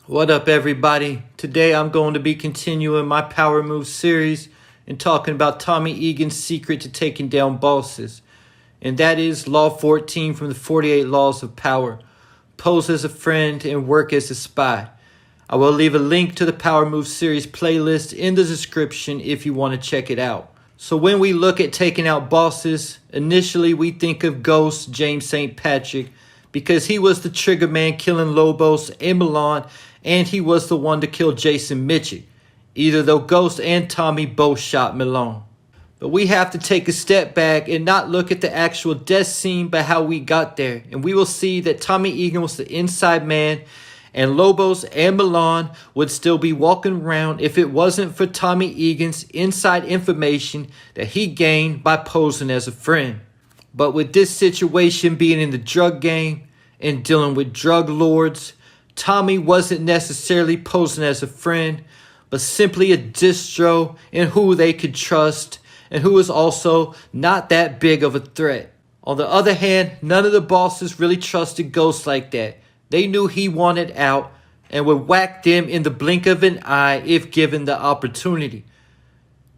What up, everybody? Today I'm going to be continuing my Power Move series and talking about Tommy Egan's secret to taking down bosses. And that is Law 14 from the 48 Laws of Power. Pose as a friend and work as a spy. I will leave a link to the Power Move series playlist in the description if you want to check it out. So when we look at taking out bosses, initially we think of Ghost James St. Patrick because he was the trigger man killing Lobos and Milan, and he was the one to kill Jason Mitchell, either though Ghost and Tommy both shot Milan. But we have to take a step back and not look at the actual death scene but how we got there, and we will see that Tommy Egan was the inside man, and Lobos and Milan would still be walking around if it wasn't for Tommy Egan's inside information that he gained by posing as a friend. But with this situation being in the drug game and dealing with drug lords, Tommy wasn't necessarily posing as a friend, but simply a distro in who they could trust and who was also not that big of a threat. On the other hand, none of the bosses really trusted Ghost like that. They knew he wanted out and would whack them in the blink of an eye if given the opportunity.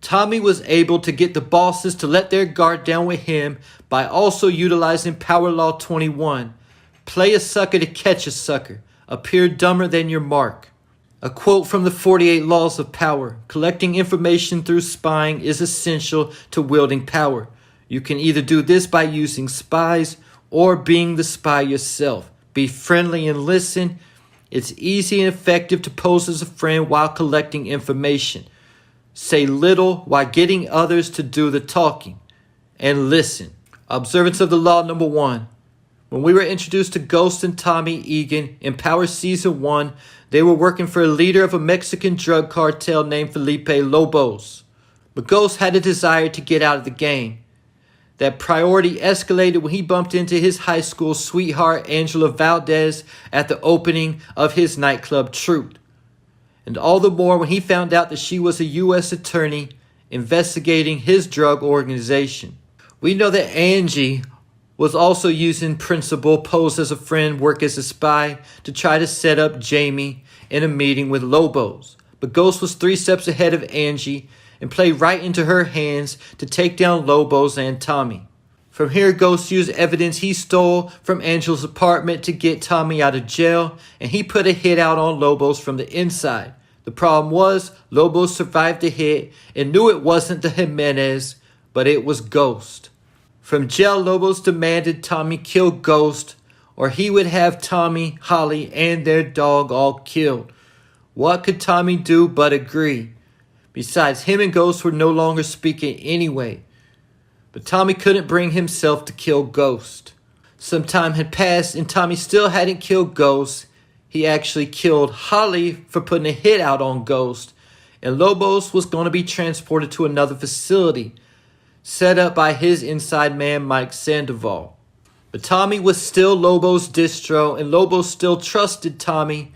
Tommy was able to get the bosses to let their guard down with him by also utilizing Power Law 21. Play a sucker to catch a sucker. Appear dumber than your mark. A quote from the 48 Laws of Power. Collecting information through spying is essential to wielding power. You can either do this by using spies or being the spy yourself. Be friendly and listen. It's easy and effective to pose as a friend while collecting information. Say little while getting others to do the talking. And listen. Observance of the law number 1. When we were introduced to Ghost and Tommy Egan in Power Season 1, they were working for a leader of a Mexican drug cartel named Felipe Lobos. But Ghost had a desire to get out of the game. That priority escalated when he bumped into his high school sweetheart Angela Valdez at the opening of his nightclub Truth. And all the more when he found out that she was a U.S. attorney investigating his drug organization. We know that Angie was also using principle pose as a friend, work as a spy to try to set up Jamie in a meeting with Lobos. But Ghost was 3 steps ahead of Angie and played right into her hands to take down Lobos and Tommy. From here, Ghost used evidence he stole from Angela's apartment to get Tommy out of jail, and he put a hit out on Lobos from the inside. The problem was, Lobos survived the hit and knew it wasn't the Jimenez, but it was Ghost. From jail, Lobos demanded Tommy kill Ghost, or he would have Tommy, Holly, and their dog all killed. What could Tommy do but agree? Besides, him and Ghost were no longer speaking anyway. But Tommy couldn't bring himself to kill Ghost. Some time had passed and Tommy still hadn't killed Ghost. He actually killed Holly for putting a hit out on Ghost. And Lobos was going to be transported to another facility set up by his inside man Mike Sandoval. But Tommy was still Lobos' distro, and Lobos still trusted Tommy,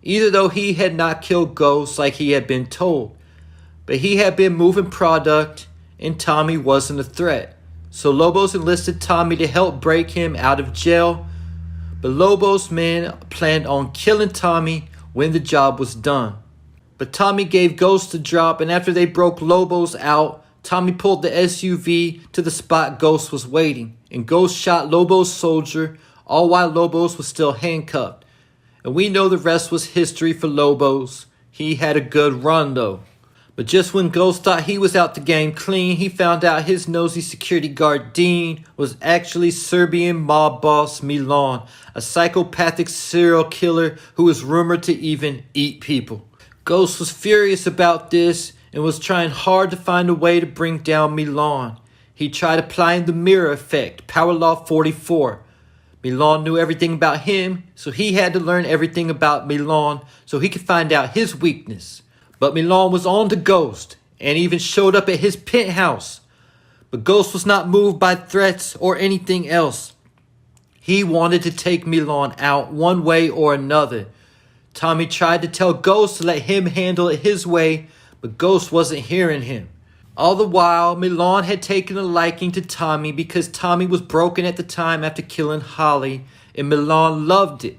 either though he had not killed Ghost like he had been told. But he had been moving product, and Tommy wasn't a threat. So Lobos enlisted Tommy to help break him out of jail, but Lobos' men planned on killing Tommy when the job was done. But Tommy gave Ghost a drop, and after they broke Lobos out, Tommy pulled the SUV to the spot Ghost was waiting, and Ghost shot Lobos' soldier, all while Lobos was still handcuffed. And we know the rest was history for Lobos. He had a good run though. But just when Ghost thought he was out the game clean, he found out his nosy security guard Dean was actually Serbian mob boss Milan, a psychopathic serial killer who was rumored to even eat people. Ghost was furious about this and was trying hard to find a way to bring down Milan. He tried applying the mirror effect, Power Law 44. Milan knew everything about him, so he had to learn everything about Milan so he could find out his weakness. But Milan was on to Ghost and even showed up at his penthouse. But Ghost was not moved by threats or anything else. He wanted to take Milan out one way or another. Tommy tried to tell Ghost to let him handle it his way, but Ghost wasn't hearing him. All the while, Milan had taken a liking to Tommy because Tommy was broken at the time after killing Holly, and Milan loved it.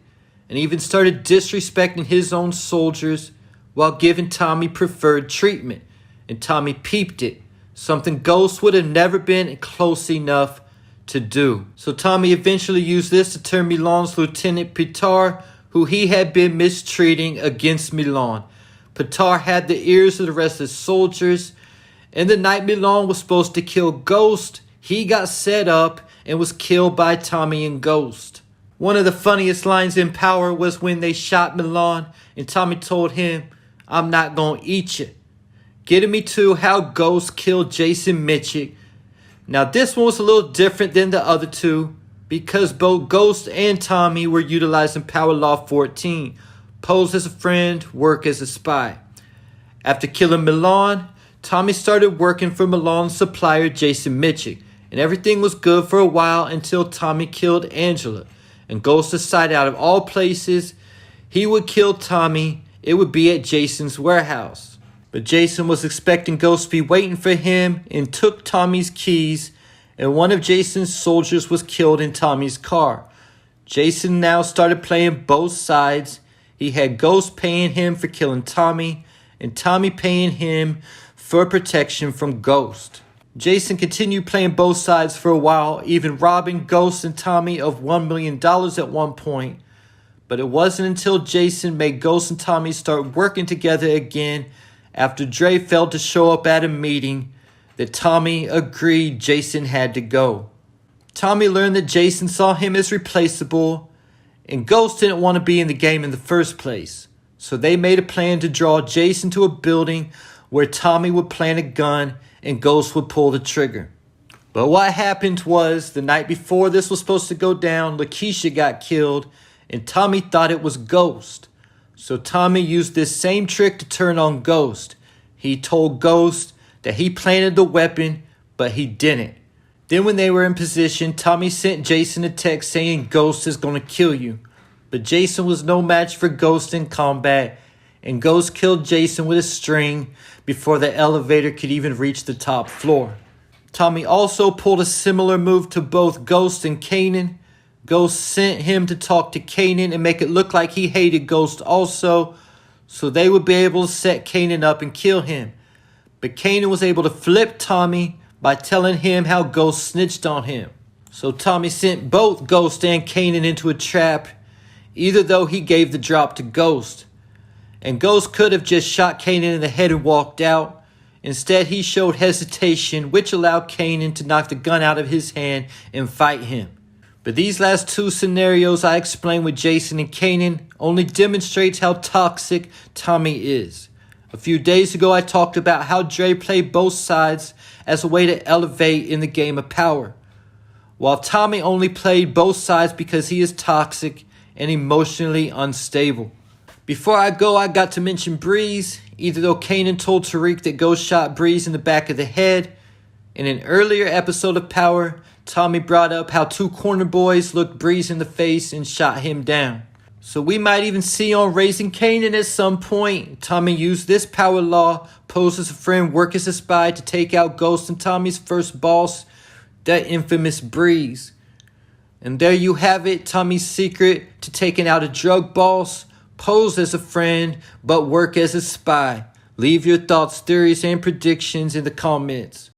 and even started disrespecting his own soldiers while giving Tommy preferred treatment. And Tommy peeped it, something Ghost would have never been close enough to do. So Tommy eventually used this to turn Milan's Lieutenant Pitar, who he had been mistreating, against Milan. Pitar had the ears of the rest of the soldiers, and the night Milan was supposed to kill Ghost, he got set up and was killed by Tommy and Ghost. One of the funniest lines in Power was when they shot Milan and Tommy told him, "I'm not gonna eat you," getting me to how Ghost killed Jason Mitchell. Now this one was a little different than the other two because both Ghost and Tommy were utilizing Power Law 14, pose as a friend, work as a spy. After killing Milan, Tommy started working for Milan's supplier Jason Mitchell, and everything was good for a while until Tommy killed Angela, and Ghost decided out of all places he would kill Tommy. It would be at Jason's warehouse. But Jason was expecting Ghost to be waiting for him and took Tommy's keys, and one of Jason's soldiers was killed in Tommy's car. Jason now started playing both sides. He had Ghost paying him for killing Tommy, and Tommy paying him for protection from Ghost. Jason continued playing both sides for a while, even robbing Ghost and Tommy of $1 million at one point. But it wasn't until Jason made Ghost and Tommy start working together again after Dre failed to show up at a meeting that Tommy agreed Jason had to go. Tommy learned that Jason saw him as replaceable, and Ghost didn't want to be in the game in the first place. So they made a plan to draw Jason to a building where Tommy would plant a gun and Ghost would pull the trigger. But what happened was, the night before this was supposed to go down, Lakeisha got killed, and Tommy thought it was Ghost. So Tommy used this same trick to turn on Ghost. He told Ghost that he planted the weapon, but he didn't. Then when they were in position, Tommy sent Jason a text saying Ghost is going to kill you. But Jason was no match for Ghost in combat, and Ghost killed Jason with a string before the elevator could even reach the top floor. Tommy also pulled a similar move to both Ghost and Kanan. Ghost sent him to talk to Kanan and make it look like he hated Ghost also, so they would be able to set Kanan up and kill him. But Kanan was able to flip Tommy by telling him how Ghost snitched on him. So Tommy sent both Ghost and Kanan into a trap, either though he gave the drop to Ghost. And Ghost could have just shot Kanan in the head and walked out. Instead, he showed hesitation, which allowed Kanan to knock the gun out of his hand and fight him. But these last two scenarios I explained with Jason and Kanan only demonstrates how toxic Tommy is. A few days ago I talked about how Dre played both sides as a way to elevate in the game of Power, while Tommy only played both sides because he is toxic and emotionally unstable. Before I go, I got to mention Breeze, either though Kanan told Tariq that Ghost shot Breeze in the back of the head. In an earlier episode of Power, Tommy brought up how two corner boys looked Breeze in the face and shot him down. So we might even see on Raising Kanan at some point, Tommy used this power law, pose as a friend, work as a spy to take out Ghost and Tommy's first boss, that infamous Breeze. And there you have it, Tommy's secret to taking out a drug boss, pose as a friend, but work as a spy. Leave your thoughts, theories, and predictions in the comments.